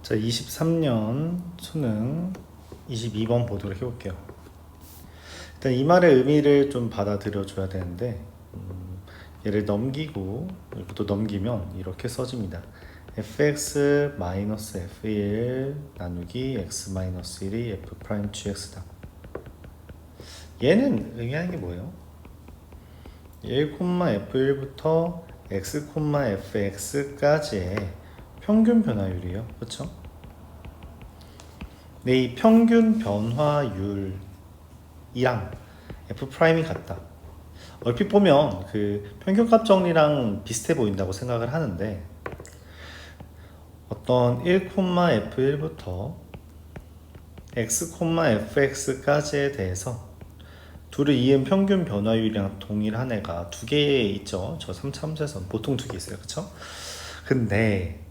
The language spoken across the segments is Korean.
자, 23년 수능 22번 보도록 해볼게요. 일단 이 말의 의미를 좀 받아들여 줘야 되는데, 얘를 넘기고 이것도 넘기면 이렇게 써집니다. fx-f1 나누기 x-1이 f' gx다. 얘는 의미하는 게 뭐예요? 1,f1부터 x,fx까지의 평균 변화율이에요. 그렇죠? 네, 이 평균 변화율이랑 f'이 같다. 얼핏 보면 그 평균값 정리랑 비슷해 보인다고 생각을 하는데, 어떤 1,f1부터 x,fx까지에 대해서 둘을 이은 평균 변화율이랑 동일한 애가 두 개 있죠. 저 3차 함수에서는 보통 두 개 있어요. 그쵸? 근데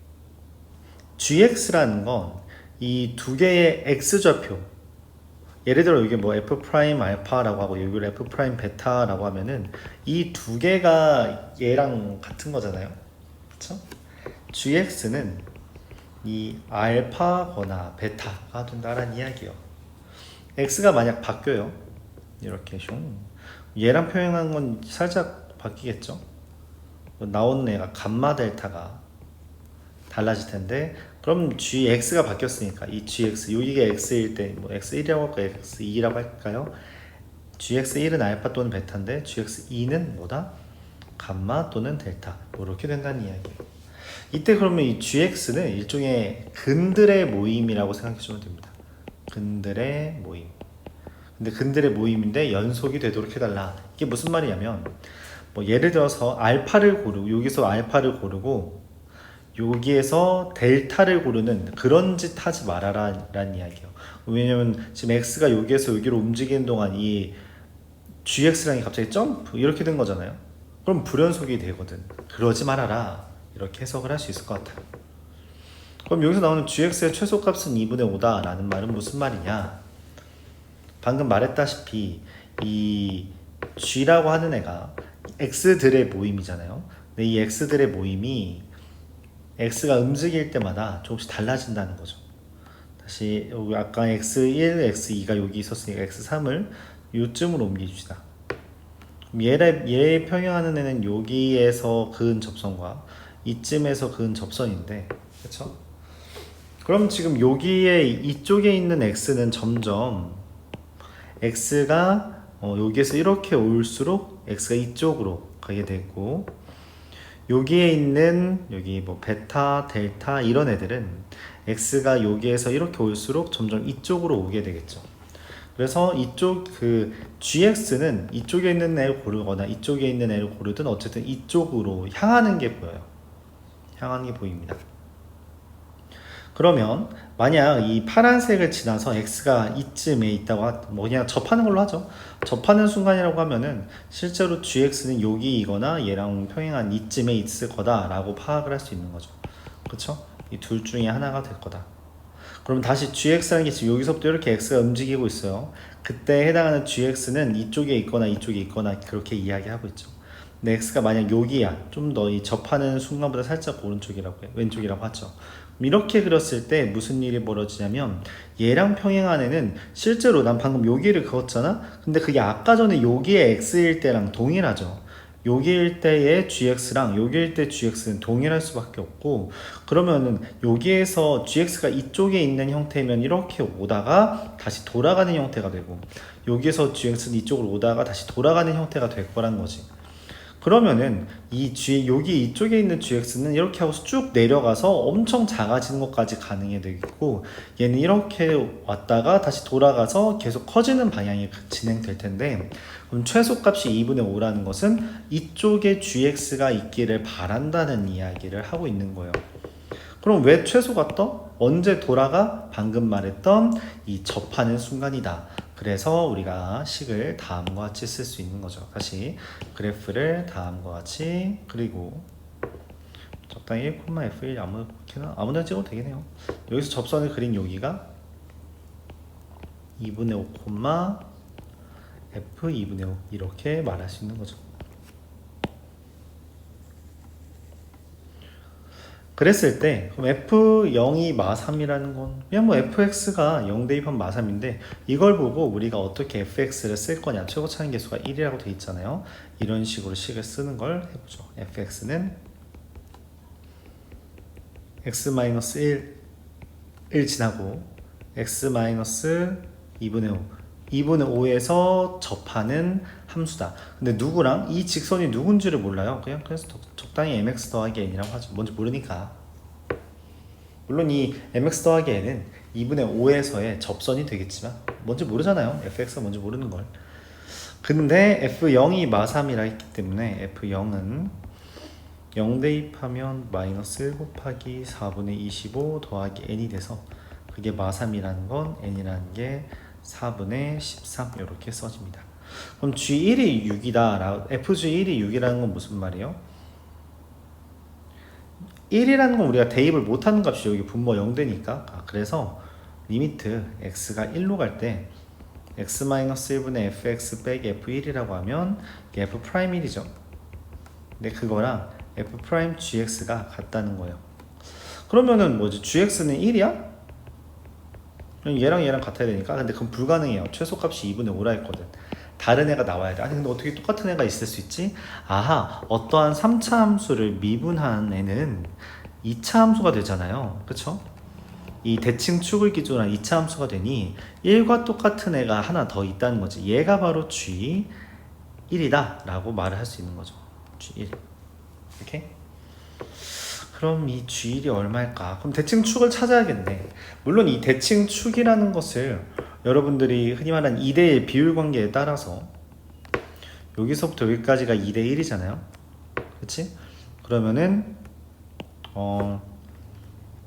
gx라는 건 이 두 개의 x좌표, 예를 들어 이게 뭐 f' 알파라고 하고 여기를 f' 베타라고 하면은 이 두 개가 얘랑 같은 거잖아요. 그쵸? gx는 이 알파거나 베타가 된다라는 이야기예요. x가 만약 바뀌어요, 이렇게 얘랑 표현한 건 살짝 바뀌겠죠. 나오는 애가 감마 델타가 달라질 텐데, 그럼 gx가 바뀌었으니까 이 gx, 여기가 x일 때 뭐 x1이라고 할까요, x2라고 할까요? gx1은 알파 또는 베타인데 gx2는 뭐다? 감마 또는 델타, 이렇게 된다는 이야기예요. 이때 그러면 이 gx는 일종의 근들의 모임이라고 생각해주면 됩니다. 근들의 모임. 근데 근들의 모임인데 연속이 되도록 해달라. 이게 무슨 말이냐면, 뭐 예를 들어서 알파를 고르고, 여기서 알파를 고르고 여기에서 델타를 고르는 그런 짓 하지 말아라 라는 이야기예요. 왜냐면 지금 x가 여기에서 여기로 움직이는 동안 이 gx랑이 갑자기 점프 이렇게 된 거잖아요. 그럼 불연속이 되거든. 그러지 말아라, 이렇게 해석을 할 수 있을 것 같아요. 그럼 여기서 나오는 gx의 최소값은 2분의 5다 라는 말은 무슨 말이냐? 방금 말했다시피 이 g라고 하는 애가 x들의 모임이잖아요. 근데 이 x들의 모임이 x가 움직일 때마다 조금씩 달라진다는 거죠. 다시 여기 아까 x1, x2가 여기 있었으니까 x3을 요쯤으로 옮겨줍시다. 얘 평행하는 애는 여기에서 그은 접선과 이쯤에서 그은 접선인데, 그렇죠? 그럼 지금 여기에 이쪽에 있는 x는 점점 x가 여기에서 이렇게 올수록 x가 이쪽으로 가게 되고, 여기에 있는 여기 뭐 베타, 델타 이런 애들은 x가 여기에서 이렇게 올수록 점점 이쪽으로 오게 되겠죠. 그래서 이쪽 그 gx는 이쪽에 있는 애를 고르거나 이쪽에 있는 애를 고르든 어쨌든 이쪽으로 향하는 게 보여요. 향하는 게 보입니다. 그러면 만약 이 파란색을 지나서 x가 이쯤에 있다고 뭐 그냥 접하는 걸로 하죠. 접하는 순간이라고 하면은 실제로 gx는 여기이거나 얘랑 평행한 이쯤에 있을 거다라고 파악을 할 수 있는 거죠. 그렇죠? 이 둘 중에 하나가 될 거다. 그럼 다시 gx라는 게 지금 여기서부터 이렇게 x가 움직이고 있어요. 그때 해당하는 gx는 이쪽에 있거나 이쪽에 있거나 그렇게 이야기하고 있죠. 근데 x가 만약 여기야, 좀 더 이 접하는 순간보다 살짝 오른쪽이라고 해요. 왼쪽이라고 하죠. 이렇게 그렸을 때 무슨 일이 벌어지냐면, 얘랑 평행한 애는 실제로 난 방금 여기를 그었잖아. 근데 그게 아까 전에 여기에 x일 때랑 동일하죠. 여기일 때의 gx랑 여기일 때 gx는 동일할 수밖에 없고, 그러면은 여기에서 gx가 이쪽에 있는 형태면 이렇게 오다가 다시 돌아가는 형태가 되고, 여기에서 gx는 이쪽으로 오다가 다시 돌아가는 형태가 될 거란 거지. 그러면은 여기 이쪽에 있는 gx는 이렇게 하고 쭉 내려가서 엄청 작아지는 것까지 가능해 되겠고, 얘는 이렇게 왔다가 다시 돌아가서 계속 커지는 방향이 진행될 텐데, 그럼 최소값이 2분의 5라는 것은 이쪽에 gx가 있기를 바란다는 이야기를 하고 있는 거예요. 그럼 왜 최소가 떠? 언제 돌아가? 방금 말했던 이 접하는 순간이다. 그래서 우리가 식을 다음과 같이 쓸 수 있는 거죠. 다시 그래프를 다음과 같이 그리고 적당히 1,f1 아무나 찍어도 되겠네요. 여기서 접선을 그린 여기가 2분의 5, f 2분의 5 이렇게 말할 수 있는 거죠. 그랬을 때 그럼 F0이 마3이라는 건 그냥 뭐 fx가 0 대입한 마3인데 이걸 보고 우리가 어떻게 fx를 쓸 거냐 최고 차는 계수가 1이라고 돼 있잖아요. 이런 식으로 식을 쓰는 걸 해보죠. fx는 x-1을 지나고 x-2분의 5 2분의 5에서 접하는 함수다. 근데 누구랑 이 직선이 누군지를 몰라요. 그냥 그래서 적당히 mx 더하기 n이라고 하죠. 뭔지 모르니까. 물론 이 mx 더하기 n은 2분의 5에서의 접선이 되겠지만 뭔지 모르잖아요. fx가 뭔지 모르는 걸. 근데 f0이 마3이라 했기 때문에 f0은 0 대입하면 마이너스 1 곱하기 4분의 25 더하기 n이 돼서 그게 마3이라는 건 n이라는 게 4분의 13 이렇게 써집니다. 그럼 G1이 6이다. FG1이 6이라는 건 무슨 말이에요? 1이라는 건 우리가 대입을 못하는 값이죠. 여기 분모 0되니까. 그래서 리미트 x가 1로 갈 때 x-1분의 fx 빼기 f1이라고 하면 이게 f'1이죠. 근데 그거랑 f'(gx가) 같다는 거예요. 그러면은 뭐지? gx는 1이야? 얘랑 같아야 되니까. 근데 그건 불가능해요. 최소값이 2분의 5라 했거든. 다른 애가 나와야 돼. 아니 근데 어떻게 똑같은 애가 있을 수 있지? 아하, 어떠한 3차 함수를 미분한 애는 2차 함수가 되잖아요. 그쵸? 이 대칭 축을 기준으로 한 2차 함수가 되니 1과 똑같은 애가 하나 더 있다는 거지. 얘가 바로 G1이다 라고 말을 할 수 있는 거죠. G1 이렇게. 그럼 이 G1이 얼마일까? 그럼 대칭 축을 찾아야겠네. 물론 이 대칭 축이라는 것을 여러분들이 흔히 말하는 2대1 비율 관계에 따라서 여기서부터 여기까지가 2대1이잖아요. 그치? 그러면은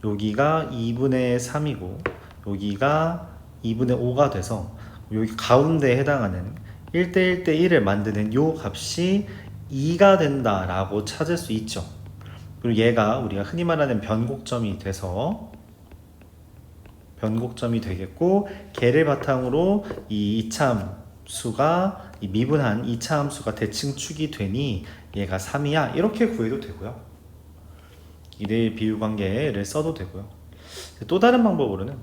여기가 2분의 3이고 여기가 2분의 5가 돼서 여기 가운데에 해당하는 1대1대1을 만드는 요 값이 2가 된다라고 찾을 수 있죠. 그리고 얘가 우리가 흔히 말하는 변곡점이 돼서 변곡점이 되겠고 걔를 바탕으로 이 2차 함수가 이 미분한 2차 함수가 대칭축이 되니 얘가 3이야 이렇게 구해도 되고요. 2대1 비율 관계를 써도 되고요. 또 다른 방법으로는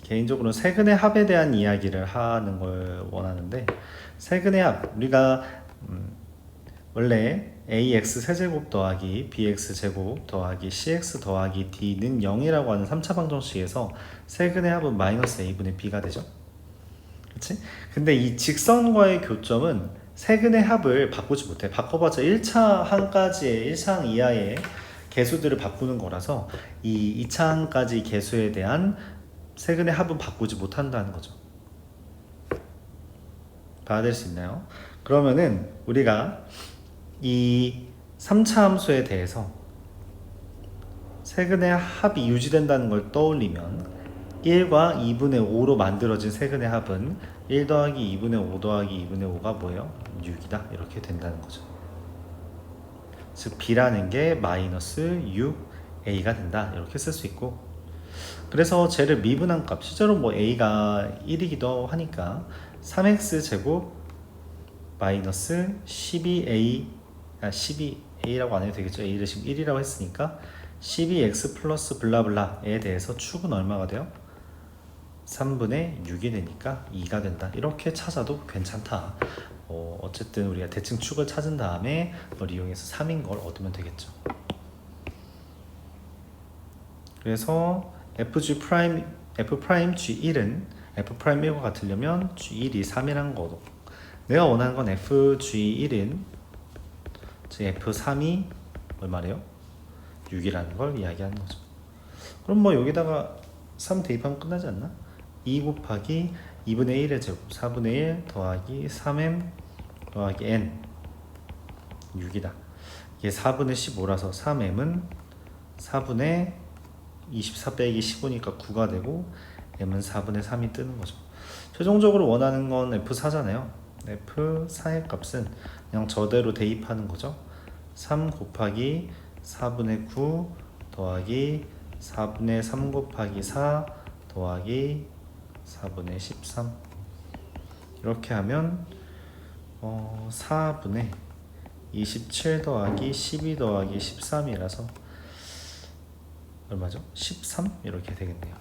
개인적으로는 세근의 합에 대한 이야기를 하는 걸 원하는데 세근의 합 우리가 원래 ax 세제곱 더하기 bx 제곱 더하기 cx 더하기 d는 0이라고 하는 3차 방정식에서 세근의 합은 마이너스 a분의 b가 되죠. 그치? 근데 이 직선과의 교점은 세근의 합을 바꾸지 못해. 바꿔봤자 1차 항까지의 1차 항 이하의 개수들을 바꾸는 거라서 이 2차 항까지 개수에 대한 세근의 합은 바꾸지 못한다는 거죠. 받아들일 수 있나요? 그러면은 우리가 이 3차 함수에 대해서 세근의 합이 유지된다는 걸 떠올리면 1과 2분의 5로 만들어진 세근의 합은 1 더하기 2분의 5 더하기 2분의 5가 뭐예요? 6이다 이렇게 된다는 거죠. 즉 b라는 게 마이너스 6a가 된다 이렇게 쓸 수 있고 그래서 쟤를 미분한 값 실제로 뭐 a가 1이기도 하니까 3x 제곱 마이너스 12a라고 안 해도 되겠죠. a를 지금 1이라고 했으니까 12x 플러스 블라블라에 대해서 축은 얼마가 돼요? 3분의 6이 되니까 2가 된다 이렇게 찾아도 괜찮다. 어쨌든 우리가 대칭 축을 찾은 다음에 그걸 이용해서 3인 걸 얻으면 되겠죠. 그래서 f'G1은 f'1과 같으려면 G1이 3이라는 거고 내가 원하는 건 fG1은 즉 f3이 얼마래요? 6이라는 걸 이야기하는 거죠. 그럼 뭐 여기다가 3 대입하면 끝나지 않나? 2 곱하기 2분의 1의 제곱 4분의 1 더하기 3m 더하기 n 6이다. 이게 4분의 15라서 3m은 4분의 24 빼기 15니까 9가 되고 m은 4분의 3이 뜨는 거죠. 최종적으로 원하는 건 f4잖아요. f4의 값은 그냥 저대로 대입하는 거죠. 3 곱하기 4분의 9 더하기 4분의 3 곱하기 4 더하기 4분의 13 이렇게 하면 4분의 27 더하기 12 더하기 13이라서 얼마죠? 13 이렇게 되겠네요.